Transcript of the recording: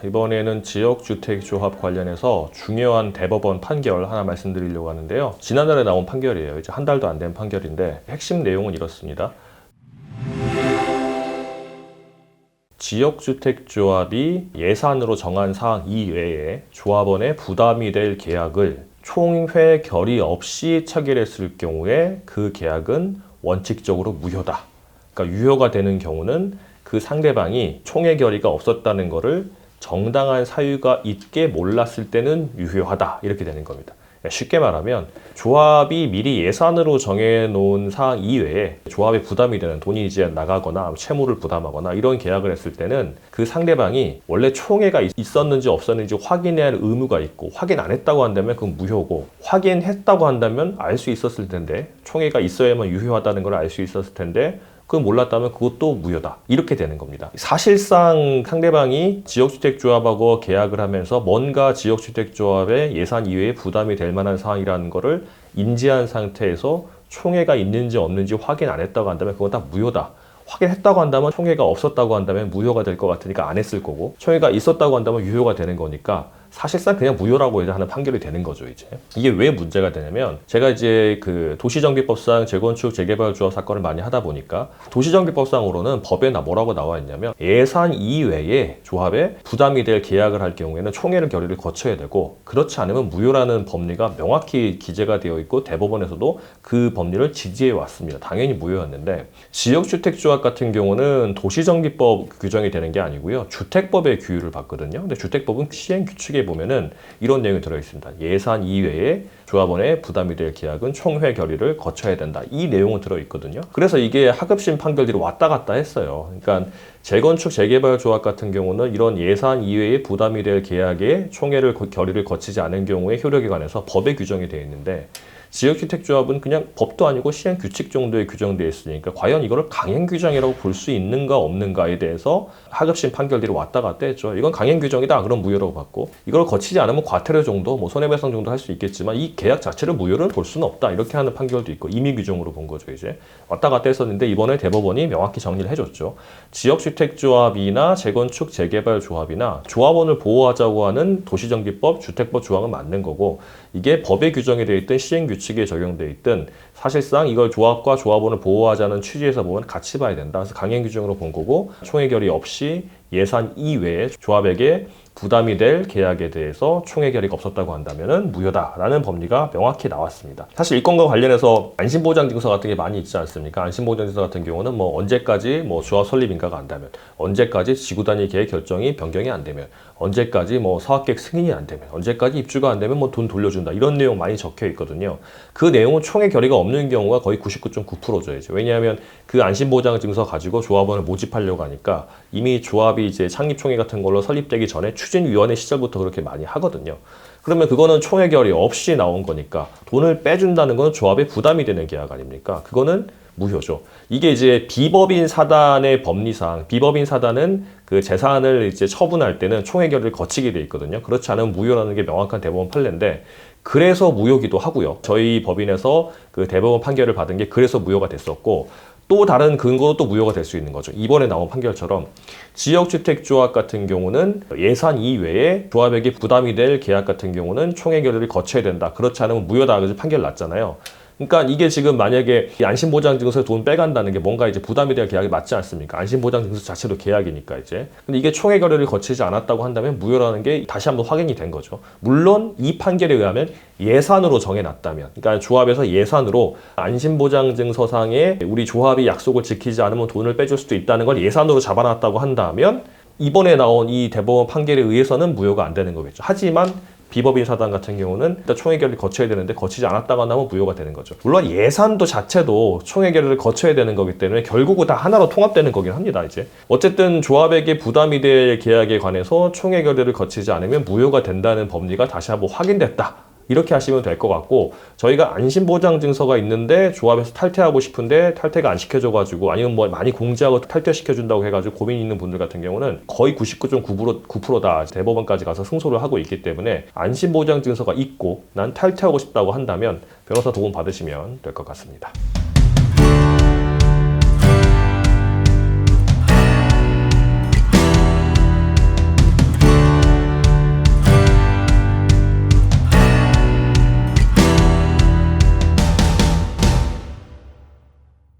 이번에는 지역주택조합 관련해서 중요한 대법원 판결 하나 말씀드리려고 하는데요. 지난달에 나온 판결이에요. 이제 한 달도 안 된 판결인데 핵심 내용은 이렇습니다. 지역주택조합이 예산으로 정한 사항 이외에 조합원의 부담이 될 계약을 총회 결의 없이 체결했을 경우에 그 계약은 원칙적으로 무효다. 그러니까 유효가 되는 경우는 그 상대방이 총회 결의가 없었다는 것을 정당한 사유가 있게 몰랐을 때는 유효하다. 이렇게 되는 겁니다. 쉽게 말하면 조합이 미리 예산으로 정해놓은 사항 이외에 조합에 부담이 되는 돈이 이제 나가거나 채무를 부담하거나 이런 계약을 했을 때는 그 상대방이 원래 총회가 있었는지 없었는지 확인해야 할 의무가 있고 확인 안 했다고 한다면 그건 무효고 확인했다고 한다면 알 수 있었을 텐데 총회가 있어야만 유효하다는 걸 알 수 있었을 텐데 그건 몰랐다면 그것도 무효다. 이렇게 되는 겁니다. 사실상 상대방이 지역주택조합하고 계약을 하면서 뭔가 지역주택조합의 예산 이외에 부담이 될 만한 사항이라는 것을 인지한 상태에서 총회가 있는지 없는지 확인 안 했다고 한다면 그건 다 무효다. 확인했다고 한다면 총회가 없었다고 한다면 무효가 될 것 같으니까 안 했을 거고 총회가 있었다고 한다면 유효가 되는 거니까 사실상 그냥 무효라고 하는 판결이 되는 거죠. 이제 이게 왜 문제가 되냐면 제가 이제 그 도시정비법상 재건축 재개발 조합 사건을 많이 하다 보니까 도시정비법상으로는 법에 뭐라고 나와 있냐면 예산 이외에 조합에 부담이 될 계약을 할 경우에는 총회를 결의를 거쳐야 되고 그렇지 않으면 무효라는 법리가 명확히 기재가 되어 있고 대법원에서도 그 법리를 지지해 왔습니다. 당연히 무효였는데 지역주택조합 같은 경우는 도시정비법 규정이 되는 게 아니고요. 주택법의 규율을 받거든요. 근데 주택법은 시행규칙에 보면은 이런 내용이 들어있습니다. 예산 이외에 조합원의 부담이 될 계약은 총회 결의를 거쳐야 된다. 이 내용은 들어있거든요. 그래서 이게 하급심 판결들이 왔다 갔다 했어요. 그러니까 재건축 재개발 조합 같은 경우는 이런 예산 이외에 부담이 될 계약에 총회를 결의를 거치지 않은 경우에 효력에 관해서 법에 규정이 되어 있는데 지역주택조합은 그냥 법도 아니고 시행규칙 정도에 규정되어 있으니까 과연 이거를 강행규정이라고 볼 수 있는가 없는가에 대해서 하급심 판결들이 왔다 갔다 했죠. 이건 강행규정이다. 그럼 무효라고 봤고 이걸 거치지 않으면 과태료 정도, 손해배상 정도 할 수 있겠지만 이 계약 자체를 무효를 볼 수는 없다. 이렇게 하는 판결도 있고 임의규정으로 본 거죠. 이제 왔다 갔다 했었는데 이번에 대법원이 명확히 정리를 해줬죠. 지역주택조합이나 재건축 재개발 조합이나 조합원을 보호하자고 하는 도시정비법, 주택법 조항은 맞는 거고 이게 법에 규정이 되어 있던 시행규칙에 적용되어 있든 사실상 이걸 조합과 조합원을 보호하자는 취지에서 보면 같이 봐야 된다. 그래서 강행규정으로 본 거고 총회 결의 없이 예산 이외에 조합에게 부담이 될 계약에 대해서 총회 결의가 없었다고 한다면 무효다라는 법리가 명확히 나왔습니다. 사실 이 건과 관련해서 안심보장증서 같은 게 많이 있지 않습니까? 안심보장증서 같은 경우는 언제까지 조합 설립 인가가 안 되면, 언제까지 지구단위 계획 결정이 변경이 안 되면, 언제까지 사업계획 승인이 안 되면, 언제까지 입주가 안 되면 돈 돌려준다. 이런 내용 많이 적혀 있거든요. 그 내용은 총회 결의가 없는 경우가 거의 99.9%죠. 이제. 왜냐하면 그 안심보장증서 가지고 조합원을 모집하려고 하니까 이미 조합이 이제 창립총회 같은 걸로 설립되기 전에 추진위원회 시절부터 그렇게 많이 하거든요. 그러면 그거는 총회 결의 없이 나온 거니까 돈을 빼준다는 건 조합에 부담이 되는 계약 아닙니까? 그거는 무효죠. 이게 이제 비법인 사단의 법리상, 비법인 사단은 그 재산을 이제 처분할 때는 총회 결의를 거치게 돼 있거든요. 그렇지 않으면 무효라는 게 명확한 대법원 판례인데 그래서 무효기도 하고요. 저희 법인에서 그 대법원 판결을 받은 게 그래서 무효가 됐었고 또 다른 근거도 또 무효가 될 수 있는 거죠. 이번에 나온 판결처럼 지역주택조합 같은 경우는 예산 이외에 조합에게 부담이 될 계약 같은 경우는 총회 결의를 거쳐야 된다. 그렇지 않으면 무효다. 그래서 판결 났잖아요. 그러니까 이게 지금 만약에 안심보장증서에 돈 빼간다는 게 뭔가 이제 부담이 될 계약이 맞지 않습니까? 안심보장증서 자체도 계약이니까 이제. 근데 이게 총회 결의를 거치지 않았다고 한다면 무효라는 게 다시 한번 확인이 된 거죠. 물론 이 판결에 의하면 예산으로 정해놨다면, 그러니까 조합에서 예산으로 안심보장증서상에 우리 조합이 약속을 지키지 않으면 돈을 빼줄 수도 있다는 걸 예산으로 잡아놨다고 한다면 이번에 나온 이 대법원 판결에 의해서는 무효가 안 되는 거겠죠. 하지만 비법인 사단 같은 경우는 일단 총회 결의를 거쳐야 되는데 거치지 않았다고 하면 무효가 되는 거죠. 물론 예산도 자체도 총회 결의를 거쳐야 되는 거기 때문에 결국은 다 하나로 통합되는 거긴 합니다. 이제 어쨌든 조합에게 부담이 될 계약에 관해서 총회 결의를 거치지 않으면 무효가 된다는 법리가 다시 한번 확인됐다. 이렇게 하시면 될 것 같고 저희가 안심보장증서가 있는데 조합에서 탈퇴하고 싶은데 탈퇴가 안 시켜줘가지고 아니면 많이 공지하고 탈퇴시켜준다고 해가지고 고민 있는 분들 같은 경우는 거의 99.9%다 대법원까지 가서 승소를 하고 있기 때문에 안심보장증서가 있고 난 탈퇴하고 싶다고 한다면 변호사 도움 받으시면 될 것 같습니다.